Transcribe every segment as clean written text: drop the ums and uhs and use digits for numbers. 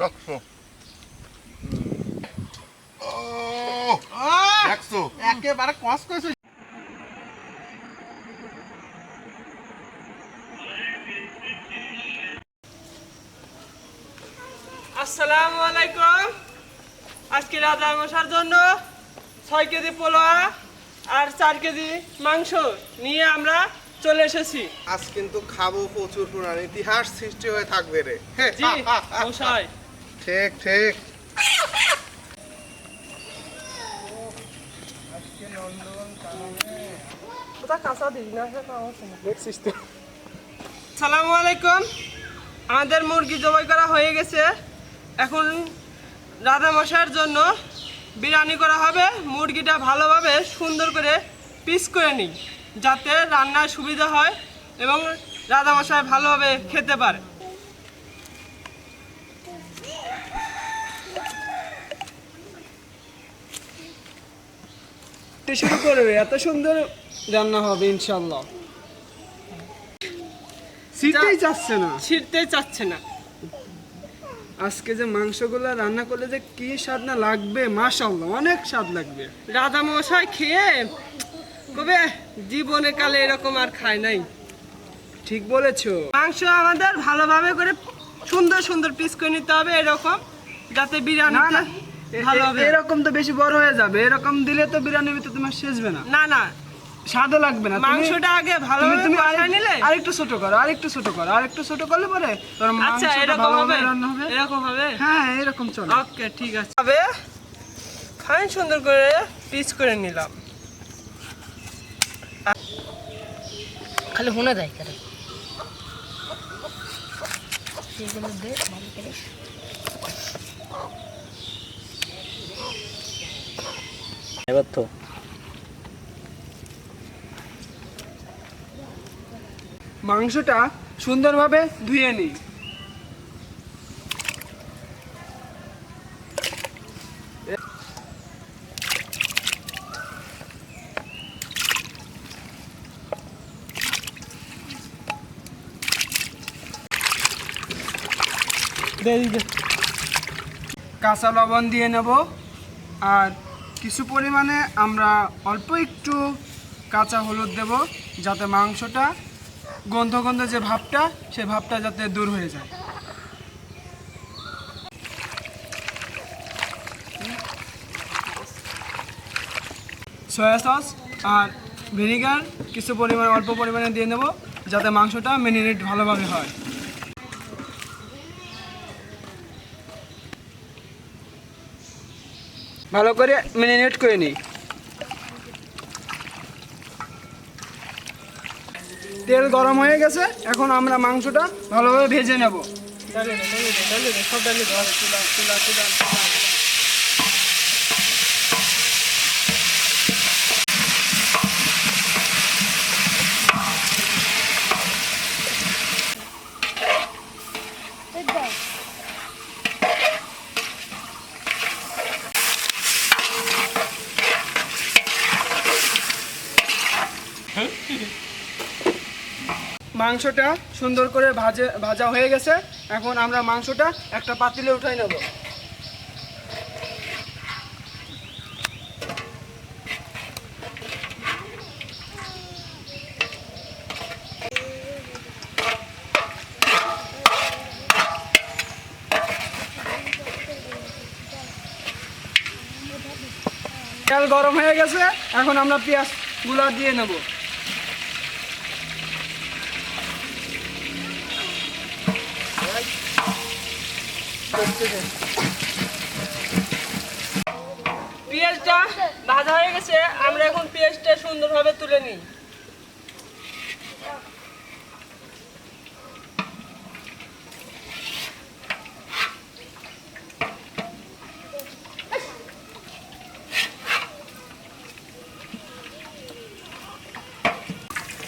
দেখছো দেখছো একেবারে কস কইছো। আসসালামু আলাইকুম। আজকে রাজা মশার জন্য 6 কেজি পোলোয়া আর 4 কেজি মাংস নিয়ে আমরা চলে এসেছি। আজ কিন্তু খাবো প্রচুর পুরান ইতিহাস সৃষ্টি হয়ে থাকবে রে। জি মশাই। ঠিক ঠিক। আসসালামু আলাইকুম। আমাদের মুরগি জবাই করা হয়ে গেছে। এখন রাজা মশাইয়ের জন্য বিরিয়ানি করা হবে। মুরগিটা ভালোভাবে সুন্দর করে পিস করে নিই, যাতে রান্নার সুবিধা হয় এবং রাজা মশাই ভালোভাবে খেতে পারে। শুরু করবে, এত সুন্দর রান্না হবে ইনশাল্লাহ। ছিটতেই যাচ্ছে না। ছিঁড়তে চাচ্ছে না। আজকে যে মাংসগুলো রান্না করলে যে কি স্বাদ না লাগবে, মাশাআল্লাহ অনেক স্বাদ লাগবে। রাজা মশাই খেয়ে কবে জীবনে কালে এরকম আর খায় নাই। ঠিক বলেছো। মাংস আমাদের ভালোভাবে করে সুন্দর সুন্দর পিস করে নিতে হবে, এরকম যাতে বিরিয়ানিটা ভালো হবে। এরকম তো বেশি বড় হয়ে যাবে, এরকম দিলে তো বিরিয়ানির ভিতরে তোমার শেষবে না, না না, স্বাদও লাগবে না। মাংসটা আগে ভালোভাবে কষায় নিলে। আরেকটু ছোট করো, আরেকটু ছোট করো, আরেকটু ছোট করলে পরে তোর আচ্ছা মাংসটা এরকম ভালোভাবে হবে, রান্না হবে। এরকম হবে। হ্যাঁ এরকম চলে। ওকে ঠিক আছে। তবে ফাইন সুন্দর করে পিস করে নিলাম। খালি শুনে যায় কেন সেগুলো দে ভালো করে। এবার তো মাংসটা সুন্দরভাবে ধুয়ে নিই। কাঁচা লবণ দিয়ে নেব, আর কিছু পরিমাণে আমরা অল্প একটু কাঁচা হলুদ দেব, যাতে মাংসটা গন্ধ গন্ধ যে ভাবটা, সেই ভাবটা যাতে দূর হয়ে যায়। সয়া সস আর ভিনেগার কিছু পরিমাণ অল্প পরিমাণে দিয়ে নেব, যাতে মাংসটা ম্যারিনেট ভালোভাবে হয়। ভালো করে ম্যারিনেট করে নিই। তেল গরম হয়ে গেছে, এখন আমরা মাংসটা ভালোভাবে ভেজে নেব। মাংসটা সুন্দর করে ভাজা হয়ে গেছে। এখন আমরা মাংসটা একটা পাতিলে উঠাই নেব। তেল গরম হয়ে গেছে, এখন আমরা পেঁয়াজগুলো দিয়ে নেব। পেঁয়াজটা ভাজা হয়ে গেছে, আমরা এখন পেঁয়াজটা সুন্দরভাবে তুলে নিই।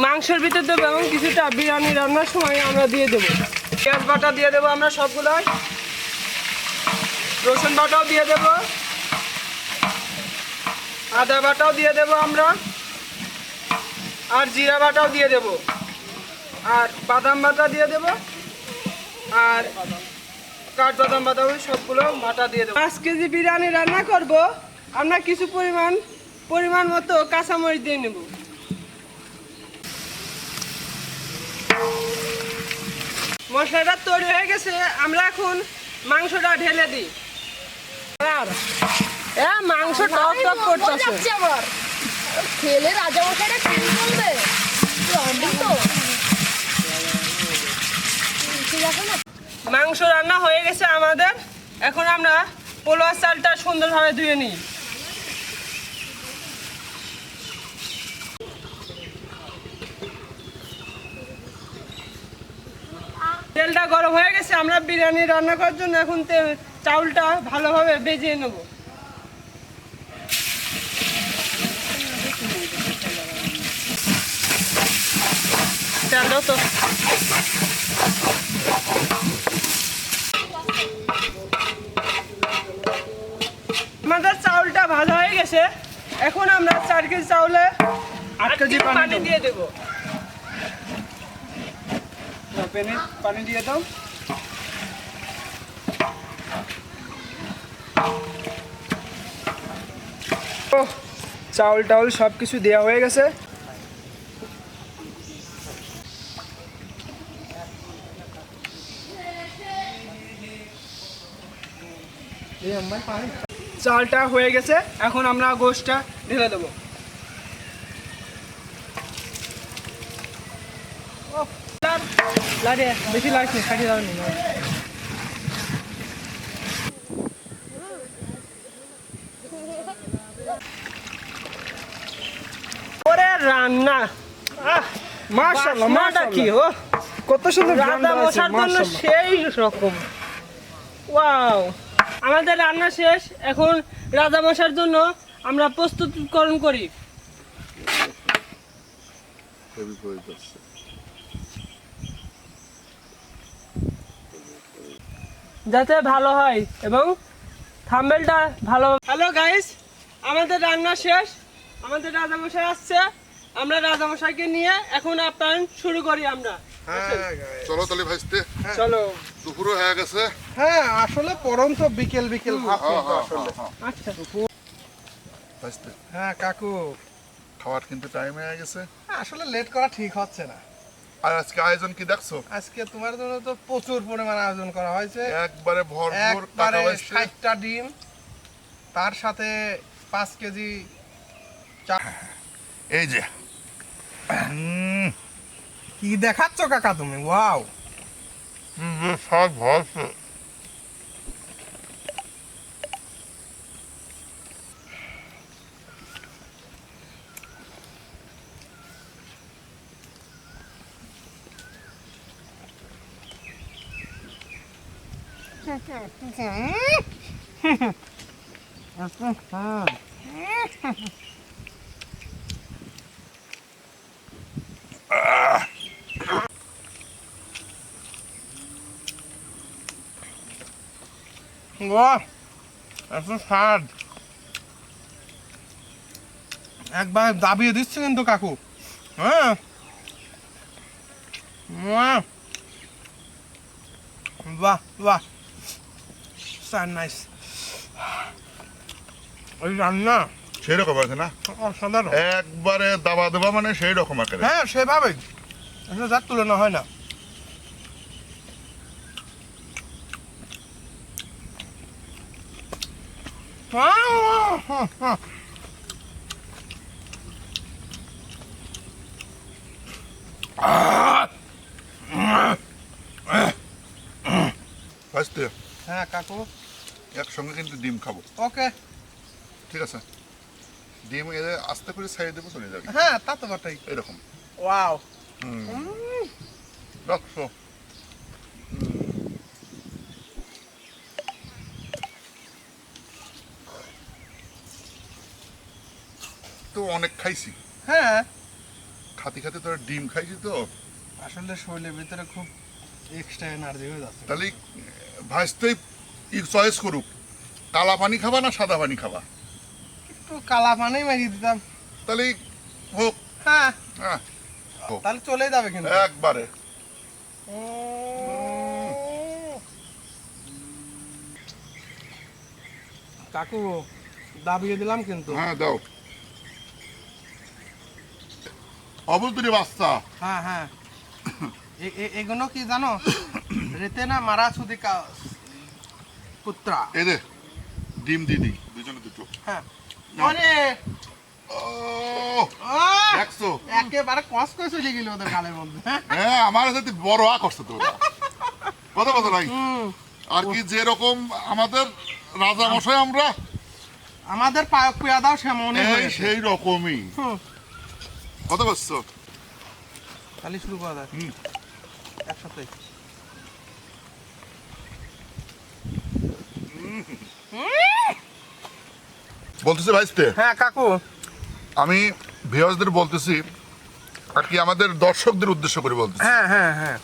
মাংসের ভিতর দেবো এবং কিছুটা বিরিয়ানি রান্নার সময় আমরা দিয়ে দেবো। পেঁয়াজ বাটা দিয়ে দেবো আমরা সবগুলো, রসুন বাটাও দিয়ে দেবো, আদা বাটাও দিয়ে দেবো আমরা, আর জিরা বাটাও দিয়ে দেবো, আর বাদাম বাটা দিয়ে দেবো, আর কাঠবাদাম বাদাম সবগুলো বাটা দিয়ে দেবো। 5 কেজি বিরিয়ানি রান্না করব। আমরা কিছু পরিমাণ মতো কাঁচামরিচ দিয়ে নেব। মশলাটা তৈরি হয়ে গেছে, আমরা এখন মাংসটা ঢেলে দিই। মাংস টক টক করতেছে। আবার খেলে রাজা মশাইটা কি বলবে? লন্ডন তো ঠিক আছে না? মাংস রান্না হয়ে গেছে আমাদের। এখন আমরা পোলোয়ার চালটা সুন্দরভাবে ধুয়ে নিই। তেলটা গরম হয়ে গেছে, আমরা বিরিয়ানি রান্না করার জন্য এখন চাউলটা ভালোভাবে ভেজে নেব। তেলটাও তো আমাদের চাউলটা ভাজা হয়ে গেছে। এখন আমরা 4 কেজি চাউলে 8 কেজি পানি দিয়ে দেবো। পানি দিয়ে দাও। চাউল টাউল সব কিছু দেওয়া হয়ে গেছে। চালটা হয়ে গেছে, এখন আমরা গোশটা ঢেলে দেবো। বেশি লাগছে, খাটিয়ে দাও নি। ওরে রান্না, মাশাআল্লাহ, বাসনাটা কি ও কত সুন্দর রাধা মশার জন্য সেই রকম। ওয়াও, আমাদের রান্না শেষ। এখন রাধা মশার জন্য আমরা প্রস্তুতকরণ করি। যাতে ভালো হয় এবং থাম্বনেলটা ভালো। হ্যালো গাইস, আমাদের রান্না শেষ। আমাদের রাজামশাই আসছে, আমরা রাজামশাইকে নিয়ে এখন আপ্যায়ন শুরু করি। আমরা চলো তাহলে ভাইস্তে, চলো। দুপুরও হয়ে গেছে। হ্যাঁ আসলে পরন্ত বিকেল বিকেল ভাব কিন্তু আসলে। আচ্ছা, ভাইস্তে, হ্যাঁ কাকু, খাওয়ার কিন্তু টাইম হয়ে গেছে। আসলে লেট করা ঠিক হচ্ছে না। আর আজকে আয়োজন কি দেখছো? আজকে তোমার জন্য তো প্রচুর পরিমাণ আয়োজন করা হয়েছে। একবারে ভরপুর একবারে কাটা ভাইস্তে। 60টা ডিম, তার সাথে 5 কেজি চাল। এই যে কি দেখাচ্ছ কাকা তুমি? ওয়াও, সব ভরপুর। বাহ, এত স্বাদ। একবার দাবিয়ে দিচ্ছে কিন্তু কাকু। হ্যাঁ, বাহ বাহ, নাইস। ওই রান্না সেই রকম আছে না, অসাধারণ। একবারে দাবা দেবা মানে সেই রকম আকারে। হ্যাঁ সেভাবেই, আসলে যার তুলনা হয় না। ভাইস্তে, হ্যাঁ কাকু, একসঙ্গে কিন্তু ডিম খাবো, ওকে। ঠিক আছে? ডিম এদের আস্তে করে ছাড়িয়ে দেবো, চলে যাবে হ্যাঁ তা তো বটেই। এরকম। ওয়াও, রাখছো। তো অনেক খাইছি, হ্যাঁ খাতে খাতে তোরা ডিম খাইছি তো, আসলে শরীরের ভিতরে খুব এক্সট্রা এনার্জি হয়ে যাচ্ছে। তাহলে ভাইস্তেই চয়েস করুক, কালা পানি খাবা না সাদা পানি খাবা। একটু কালা পানি মারিয়ে দিতাম। তাহলে হোক। হ্যাঁ হ্যাঁ, তাহলে চলেই যাবে কিন্তু। একবারে। কাকু দাবিয়ে দিলাম কিন্তু। হ্যাঁ দাও। অবুদ্ধি বাচ্চা। হ্যাঁ হ্যাঁ এগুলো কি জানো, রেতে না মারা সুদি পুত্রা। এই যে ডিম দিদি দুজনে দুটো। হ্যাঁ ওরে ও আহ! দেখছো? একেবারে কস করে চলে গেল ওদের গালের মধ্যে। হ্যাঁ আমার সাথে বড় আ করছে তো ওরা। কথা কথা নাই। আর কি যেরকম আমাদের রাজা মশাই আমরা আমাদের পায়ক পিয়া দাও সে মনে এই হয়েছে। সেই রকমই। কত বছর? খালি শুরু করা যায় হুম। একসাথে। বলতেছি ভাইস্তে, হ্যাঁ কাকু। আমি ভিউয়ার্সদের বলতেছি আর কি আমাদের দর্শকদের উদ্দেশ্য করে বলতেছি, হ্যাঁ হ্যাঁ হ্যাঁ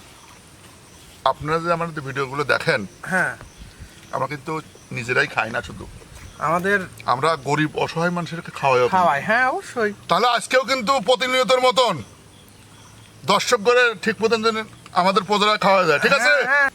আপনারা যে আমাদের ভিডিওগুলো দেখেন হ্যাঁ আমরা কিন্তু নিজেরাই খাই না, শুধু আমাদের আমরা গরিব অসহায় মানুষেরকে খাওয়াই। খাওয়াই, হ্যাঁ অবশ্যই। তাহলে আজকেও কিন্তু প্রতিনিয়তের মতন দর্শক করে ঠিক মতন যেন আমাদের প্রজারা খাওয়া যায়, ঠিক আছে? হ্যাঁ, হ্যাঁ।